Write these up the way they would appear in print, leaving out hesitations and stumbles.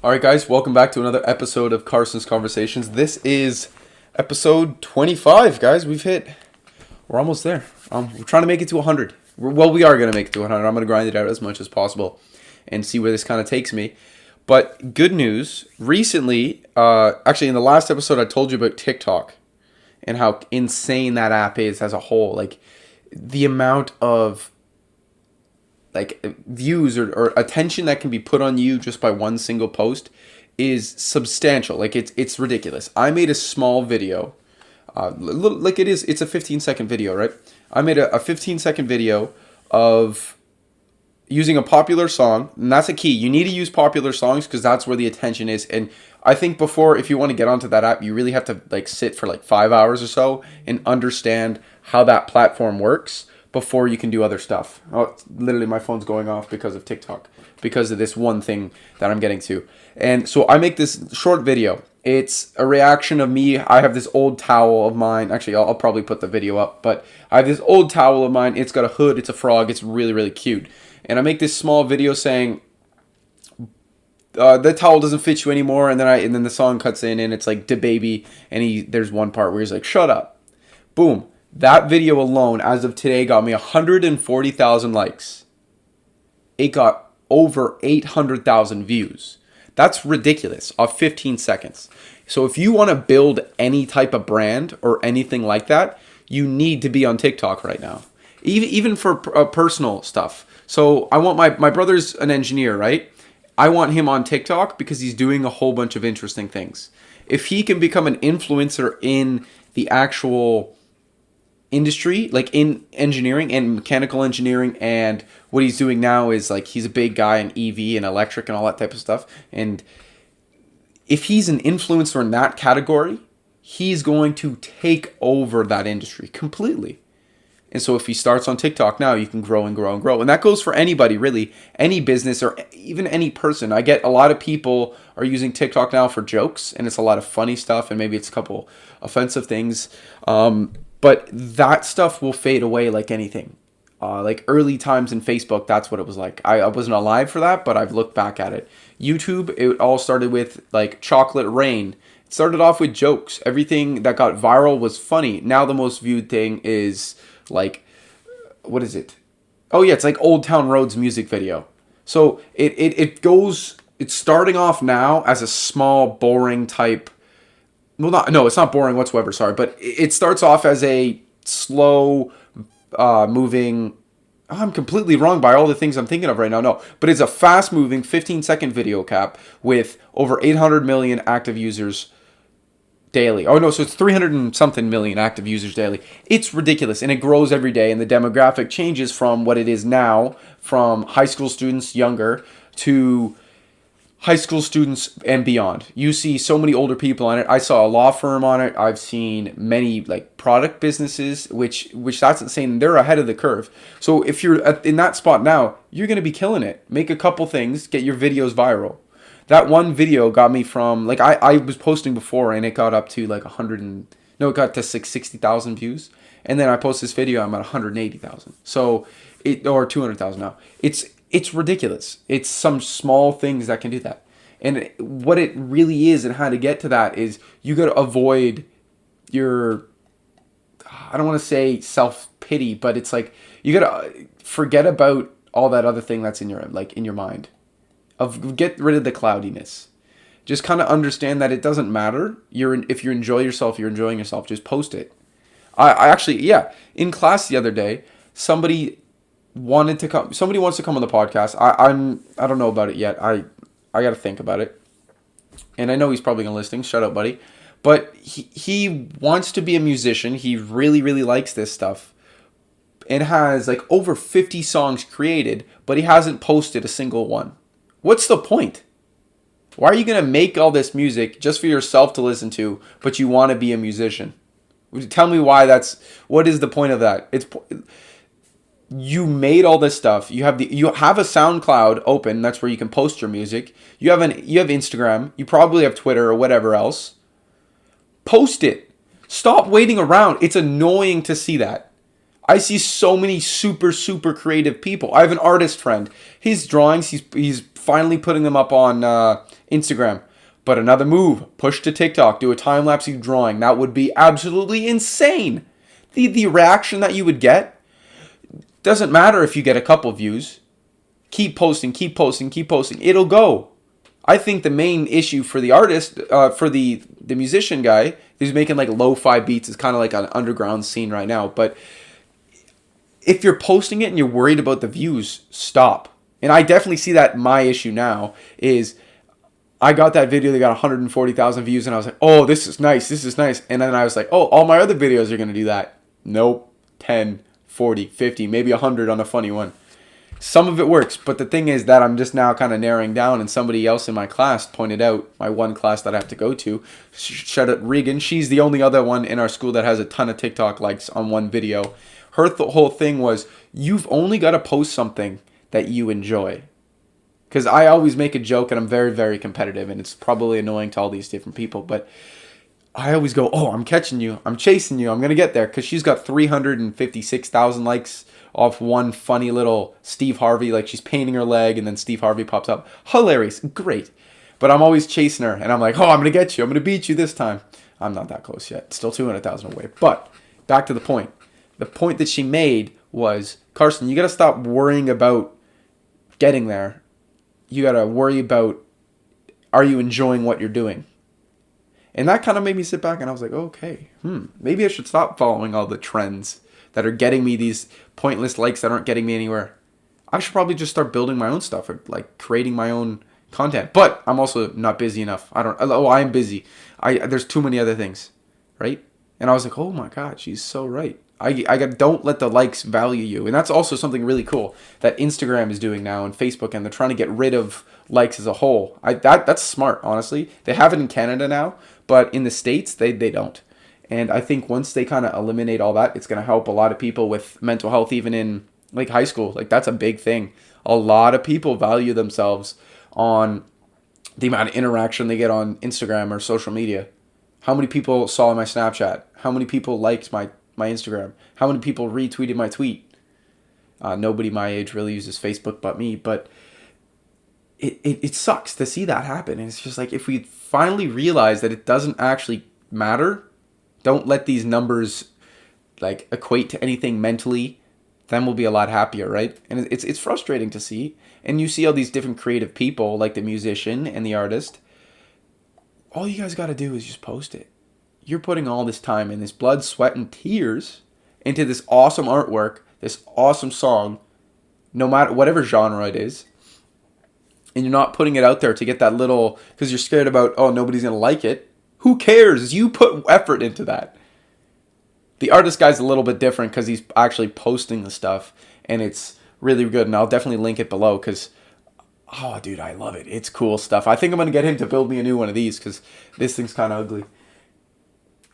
All right, guys, welcome back to another episode of Carson's Conversations. This is episode 25, guys. We're almost there. We're trying to make it to 100. We are going to make it to 100. I'm going to grind it out as much as possible and see where this kind of takes me. But good news, recently, actually in the last episode, I told you about TikTok and how insane that app is as a whole. Like, the amount of views or attention that can be put on you just by one single post is substantial. Like, it's ridiculous. I made a small video, it's a 15-second video, right? I made a 15-second video of using a popular song, and that's a key. You need to use popular songs because that's where the attention is. And I think if you want to get onto that app, you really have to sit for 5 hours or so and understand how that platform works before you can do other stuff. Oh, literally my phone's going off because of TikTok, because of this one thing that I'm getting to. And so I make this short video. It's a reaction of me. I have this old towel of mine. Actually, I'll probably put the video up, but I have this old towel of mine. It's got a hood. It's a frog. It's really, really cute. And I make this small video saying, the towel doesn't fit you anymore. And then the song cuts in and it's like, "Da baby." And there's one part where he's like, "Shut up." Boom. That video alone, as of today, got me 140,000 likes. It got over 800,000 views. That's ridiculous, off 15 seconds. So if you want to build any type of brand or anything like that, you need to be on TikTok right now. Even for personal stuff. So I want my brother's an engineer, right? I want him on TikTok because he's doing a whole bunch of interesting things. If he can become an influencer in the actual industry, like in engineering and mechanical engineering, and what he's doing now is he's a big guy in EV and electric and all that type of stuff. And if he's an influencer in that category, he's going to take over that industry completely. And so if he starts on TikTok now, you can grow and grow and grow. And that goes for anybody, really, any business or even any person. I get a lot of people are using TikTok now for jokes, and it's a lot of funny stuff, and maybe it's a couple offensive things. But that stuff will fade away like anything. Early times in Facebook, that's what it was like. I wasn't alive for that, but I've looked back at it. YouTube, it all started with chocolate rain. It started off with jokes. Everything that got viral was funny. Now the most viewed thing is what is it? Oh yeah, it's Old Town Road's music video. So it's starting off now as a small, boring type. Well, it's not boring whatsoever, sorry. But it starts off as a slow moving... I'm completely wrong by all the things I'm thinking of right now. No, but it's a fast-moving 15-second video cap with over 800 million active users daily. Oh, no, so it's 300 and something million active users daily. It's ridiculous, and it grows every day, and the demographic changes from what it is now, from high school students younger to high school students and beyond. You see so many older people on it. I saw a law firm on it. I've seen many product businesses, which that's insane. They're ahead of the curve. So if you're in that spot now, you're going to be killing it. Make a couple things, get your videos viral. That one video got me from I was posting before and it got up to it got to 60,000 views. And then I post this video, I'm at 180,000. So or 200,000 now. It's ridiculous. It's some small things that can do that. And what it really is and how to get to that is you got to avoid your, I don't want to say self-pity, but it's you got to forget about all that other thing that's in your mind. Get rid of the cloudiness. Just kind of understand that it doesn't matter. If you enjoy yourself, you're enjoying yourself. Just post it. I actually, in class the other day, somebody wants to come on the podcast. I don't know about it yet. I got to think about it. And I know he's probably going to listen. Shut up, buddy. But he wants to be a musician. He really, really likes this stuff. And has over 50 songs created, but he hasn't posted a single one. What's the point? Why are you going to make all this music just for yourself to listen to, but you want to be a musician? Tell me why what is the point of that? You made all this stuff. You have a SoundCloud open. That's where you can post your music. You have Instagram. You probably have Twitter or whatever else. Post it. Stop waiting around. It's annoying to see that. I see so many super, super creative people. I have an artist friend. His drawings, he's finally putting them up on Instagram. But another move, push to TikTok, do a time-lapse of you drawing. That would be absolutely insane. The reaction that you would get, doesn't matter if you get a couple views. Keep posting, keep posting, keep posting. It'll go. I think the main issue for the artist, for the musician guy who's making like lo-fi beats, is kind of like an underground scene right now. But if you're posting it and you're worried about the views, stop. And I definitely see that my issue now is I got that video that got 140,000 views and I was like, oh, this is nice, this is nice. And then I was like, oh, all my other videos are going to do that. Nope. 10, 40, 50, maybe 100 on a funny one. Some of it works, but the thing is that I'm just now kind of narrowing down, and somebody else in my class pointed out, my one class that I have to go to, shout out Regan, she's the only other one in our school that has a ton of TikTok likes on one video. Her whole thing was, you've only got to post something that you enjoy. Because I always make a joke, and I'm very, very competitive, and it's probably annoying to all these different people, but I always go, oh, I'm catching you, I'm chasing you, I'm going to get there, because she's got 356,000 likes off one funny little Steve Harvey, like she's painting her leg and then Steve Harvey pops up. Hilarious, great. But I'm always chasing her and I'm like, oh, I'm going to get you. I'm going to beat you this time. I'm not that close yet. Still 200,000 away. But back to the point. The point that she made was, Carson, you got to stop worrying about getting there. You got to worry about, are you enjoying what you're doing? And that kind of made me sit back and I was like, okay, maybe I should stop following all the trends that are getting me these pointless likes that aren't getting me anywhere. I should probably just start building my own stuff, or like creating my own content. But I'm also not busy enough. I'm busy. There's too many other things, right? And I was like, oh my God, she's so right. Don't let the likes value you. And that's also something really cool that Instagram is doing now, and Facebook, and they're trying to get rid of likes as a whole. That's smart, honestly. They have it in Canada now, but in the States, they don't. And I think once they kind of eliminate all that, it's going to help a lot of people with mental health, even in like high school. Like that's a big thing. A lot of people value themselves on the amount of interaction they get on Instagram or social media. How many people saw my Snapchat? How many people liked my Instagram? How many people retweeted my tweet? Nobody my age really uses Facebook but me. But it sucks to see that happen. And it's just like, if we finally realize that it doesn't actually matter, don't let these numbers like equate to anything mentally, then we'll be a lot happier, right? And it's frustrating to see. And you see all these different creative people, like the musician and the artist. All you guys got to do is just post it. You're putting all this time and this blood, sweat, and tears into this awesome artwork, this awesome song, no matter whatever genre it is. And you're not putting it out there to get that little, because you're scared about, oh, nobody's going to like it. Who cares? You put effort into that. The artist guy's a little bit different because he's actually posting the stuff, and it's really good. And I'll definitely link it below because, oh, dude, I love it. It's cool stuff. I think I'm going to get him to build me a new one of these because this thing's kind of ugly.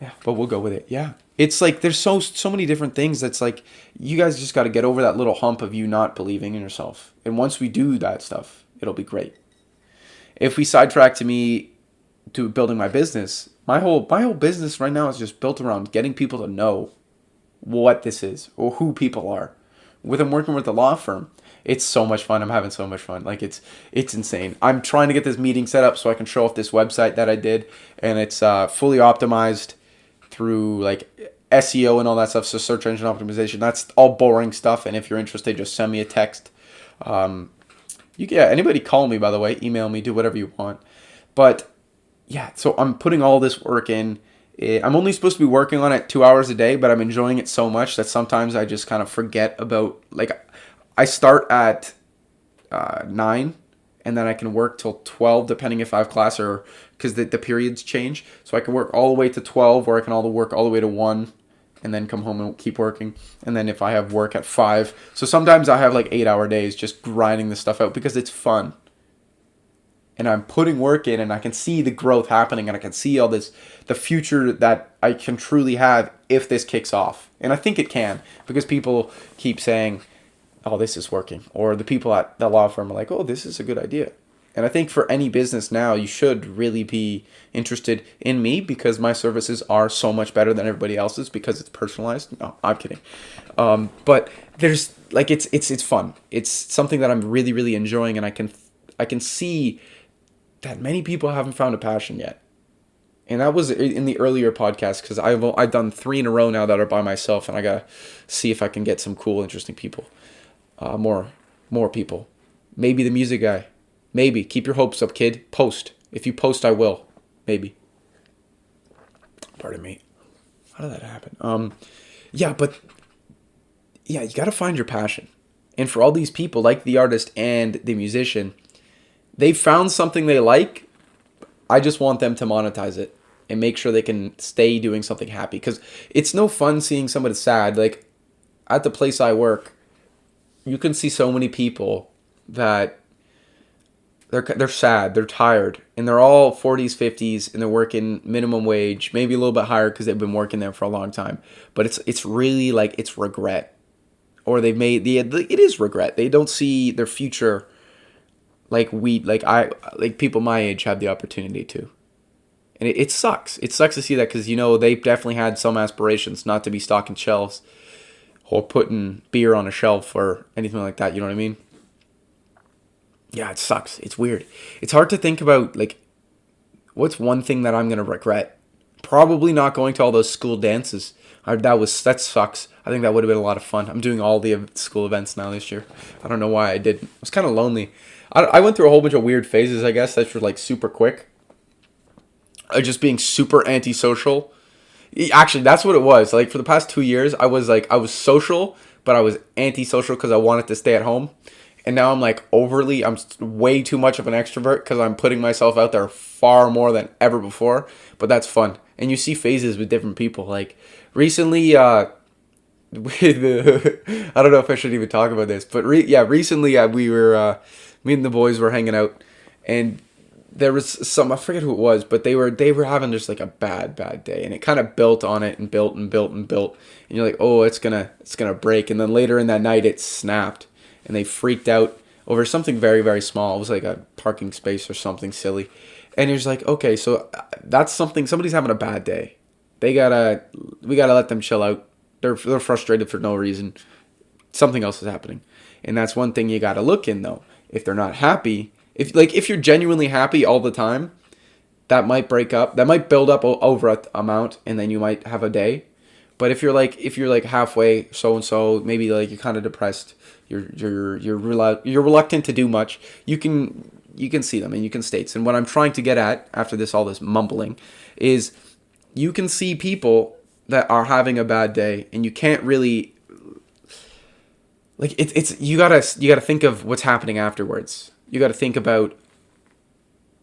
Yeah, but we'll go with it. Yeah. It's like there's so many different things that's like, you guys just got to get over that little hump of you not believing in yourself. And once we do that stuff, it'll be great. If we sidetrack to building my business, my whole business right now is just built around getting people to know what this is or who people are. I'm working with a law firm, it's so much fun. I'm having so much fun. Like it's insane. I'm trying to get this meeting set up so I can show off this website that I did, and it's fully optimized through like SEO and all that stuff. So search engine optimization. That's all boring stuff. And if you're interested, just send me a text. Anybody call me, by the way, email me, do whatever you want. But yeah, so I'm putting all this work in. I'm only supposed to be working on it 2 hours a day, but I'm enjoying it so much that sometimes I just kind of forget about, like, I start at 9 and then I can work till 12 depending if I have class or because the periods change. So I can work all the way to 12 or I can work all the way to 1 and then come home and keep working. And then if I have work at 5. So sometimes I have like 8-hour days just grinding this stuff out because it's fun. And I'm putting work in and I can see the growth happening and I can see all this, the future that I can truly have if this kicks off. And I think it can because people keep saying, oh, this is working. Or the people at the law firm are like, oh, this is a good idea. And I think for any business now, you should really be interested in me because my services are so much better than everybody else's because it's personalized. No, I'm kidding. But there's like, it's fun. It's something that I'm really, really enjoying and I can see that many people haven't found a passion yet. And that was in the earlier podcast, because I've done 3 in a row now that are by myself, and I gotta see if I can get some cool, interesting people, more people. Maybe the music guy. Maybe. Keep your hopes up, kid. Post. If you post, I will. Maybe. Pardon me. How did that happen? Yeah, but yeah, you gotta find your passion. And for all these people, like the artist and the musician, they found something they like. I just want them to monetize it and make sure they can stay doing something happy. Because it's no fun seeing somebody sad. Like, at the place I work, you can see so many people that they're sad, they're tired, and they're all 40s, 50s, and they're working minimum wage, maybe a little bit higher because they've been working there for a long time. But it's really like it's regret, or they've made it is regret. They don't see their future like people my age have the opportunity to. And it sucks. It sucks to see that, because, they definitely had some aspirations, not to be stocking shelves or putting beer on a shelf or anything like that. You know what I mean? Yeah, it sucks. It's weird. It's hard to think about, like, what's one thing that I'm going to regret? Probably not going to all those school dances. That sucks. I think that would have been a lot of fun. I'm doing all the school events now this year. I don't know why I didn't. I was kind of lonely. I went through a whole bunch of weird phases, I guess, that were, like, super quick. Just being super antisocial. Actually, that's what it was. Like, for the past 2 years, I was social, but I was antisocial because I wanted to stay at home. And now I'm I'm way too much of an extrovert because I'm putting myself out there far more than ever before. But that's fun. And you see phases with different people. Like, recently, I don't know if I should even talk about this, but recently we were, me and the boys were hanging out, and there was I forget who it was, but they were having just like a bad day, and it kind of built on it and built and built and built, and you're like, oh, it's gonna break. And then later in that night, it snapped, and they freaked out over something very, very small. It was like a parking space or something silly, and you're just like, okay, so that's something. Somebody's having a bad day. We gotta let them chill out. They're frustrated for no reason. Something else is happening, and that's one thing you gotta look in, though. If they're not happy. If you're genuinely happy all the time, that might break up. That might build up over an amount, and then you might have a day. But if you're halfway, so and so, maybe like you're kind of depressed, you're reluctant to do much. You can see them, and you can state. And what I'm trying to get at after all this mumbling is, you can see people that are having a bad day, and you can't really you gotta think of what's happening afterwards. You got to think about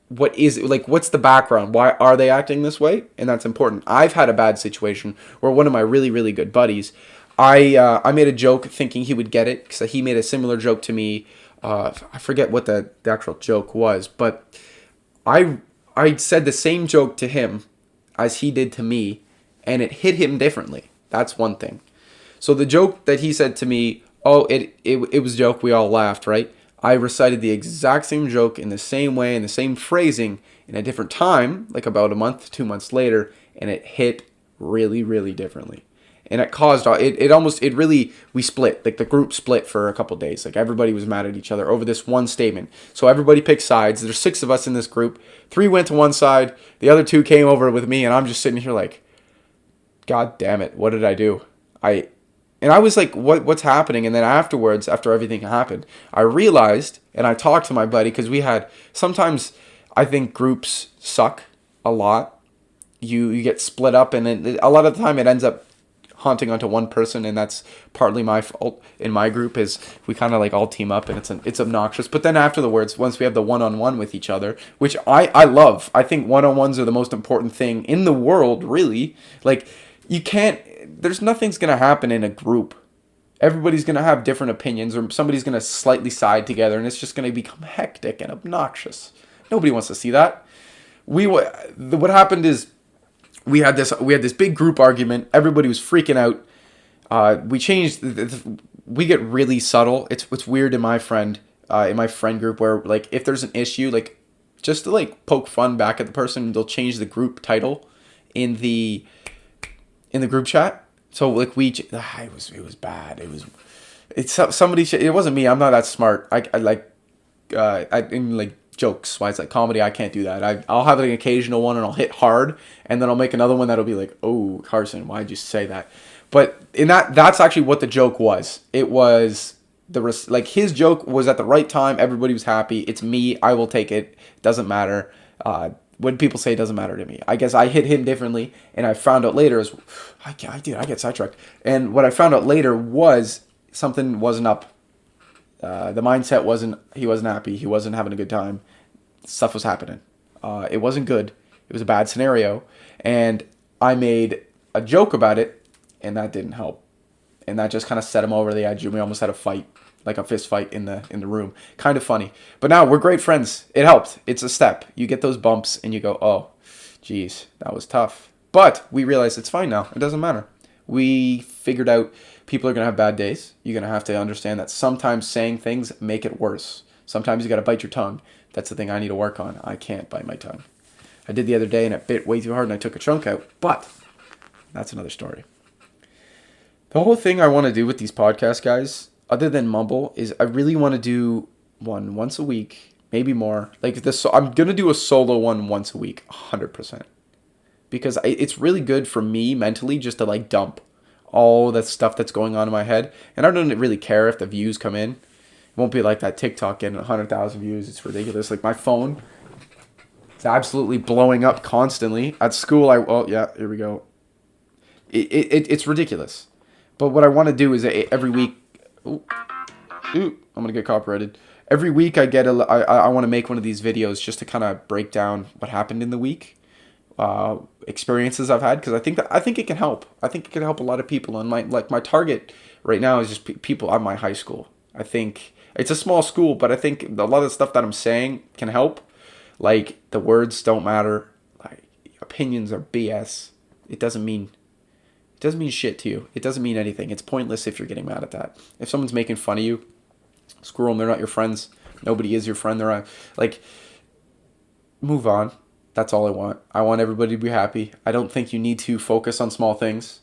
what's the background? Why are they acting this way? And that's important. I've had a bad situation where one of my really, really good buddies, I made a joke thinking he would get it, because he made a similar joke to me. I forget what the actual joke was, but I said the same joke to him as he did to me, and it hit him differently. That's one thing. So the joke that he said to me, it was a joke. We all laughed, right? I recited the exact same joke in the same way, in the same phrasing, in a different time, like about a month, 2 months later, and it hit really, really differently. And it caused, we split, like the group split for a couple days. Like, everybody was mad at each other over this one statement. So everybody picked sides. There's 6 of us in this group. 3 went to one side. The other 2 came over with me, and I'm just sitting here like, God damn it, what did I do? And I was like, what's happening? And then afterwards, after everything happened, I realized, and I talked to my buddy, because sometimes I think groups suck a lot. You get split up, and a lot of the time it ends up haunting onto one person, and that's partly my fault in my group, is we kind of all team up, and it's obnoxious. But then afterwards, once we have the one-on-one with each other, which I love, I think one-on-ones are the most important thing in the world, really. Nothing's going to happen in a group. Everybody's going to have different opinions, or somebody's going to slightly side together, and it's just going to become hectic and obnoxious. Nobody wants to see that. What happened is we had this big group argument. Everybody was freaking out. We get really subtle. It's weird in my friend group, where if there's an issue, just to poke fun back at the person, they'll change the group title in the group chat. So it was bad. It wasn't me. I'm not that smart. jokes. Why it's like comedy, I can't do that. I'll have an occasional one and I'll hit hard, and then I'll make another one that'll be like, oh, Carson, why'd you say that? But in that's actually what the joke was. It was like his joke was at the right time. Everybody was happy. It's me. I will take it. Doesn't matter. When people say it doesn't matter to me, I guess I hit him differently, and I found out later is I get sidetracked. And what I found out later was something wasn't up. The mindset wasn't. He wasn't happy. He wasn't having a good time. Stuff was happening. It wasn't good. It was a bad scenario, and I made a joke about it, and that didn't help. And that just kind of set him over the edge. We almost had a fight, like a fist fight in the room. Kind of funny. But now we're great friends. It helped. It's a step. You get those bumps, and you go, oh, geez, that was tough. But we realize it's fine now. It doesn't matter. We figured out people are going to have bad days. You're going to have to understand that sometimes saying things make it worse. Sometimes you got to bite your tongue. That's the thing I need to work on. I can't bite my tongue. I did the other day and it bit way too hard and I took a chunk out. But that's another story. The whole thing I want to do with these podcasts, guys, other than mumble, is I really want to do one once a week, maybe more. Like this, I'm going to do a solo one once a week, 100%. Because it's really good for me mentally just to like dump all that stuff that's going on in my head. And I don't really care if the views come in. It won't be like that TikTok getting 100,000 views. It's ridiculous. Like my phone, it's absolutely blowing up constantly. At school, here we go. It's ridiculous. But what I want to do is every week, I'm going to get copyrighted. Every week I want to make one of these videos just to kind of break down what happened in the week. Experiences I've had, because I think it can help. I think it can help a lot of people. And my target right now is just people at my high school. I think it's a small school, but I think a lot of the stuff that I'm saying can help. Like the words don't matter. Like opinions are BS. It doesn't mean shit to you. It doesn't mean anything. It's pointless if you're getting mad at that. If someone's making fun of you, screw them. They're not your friends. Nobody is your friend. They're like, move on. That's all I want. I want everybody to be happy. I don't think you need to focus on small things.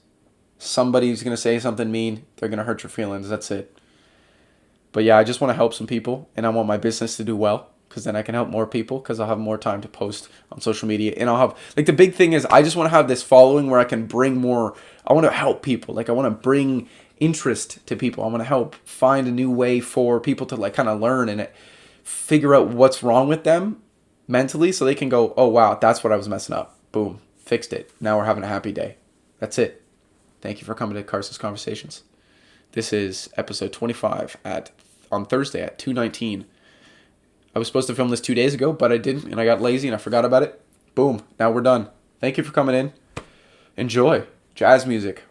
Somebody's going to say something mean. They're going to hurt your feelings. That's it. But yeah, I just want to help some people. And I want my business to do well. Because then I can help more people. Because I'll have more time to post on social media. And I'll have... Like the big thing is I just want to have this following where I can bring more... I want to help people. Like I want to bring interest to people. I want to help find a new way for people to like kind of learn and figure out what's wrong with them mentally, so they can go, oh wow, that's what I was messing up. Boom, fixed it. Now we're having a happy day. That's it. Thank you for coming to Carson's Conversations. This is episode 25 on Thursday at 2:19. I was supposed to film this 2 days ago, but I didn't, and I got lazy and I forgot about it. Boom, now we're done. Thank you for coming in. Enjoy jazz music.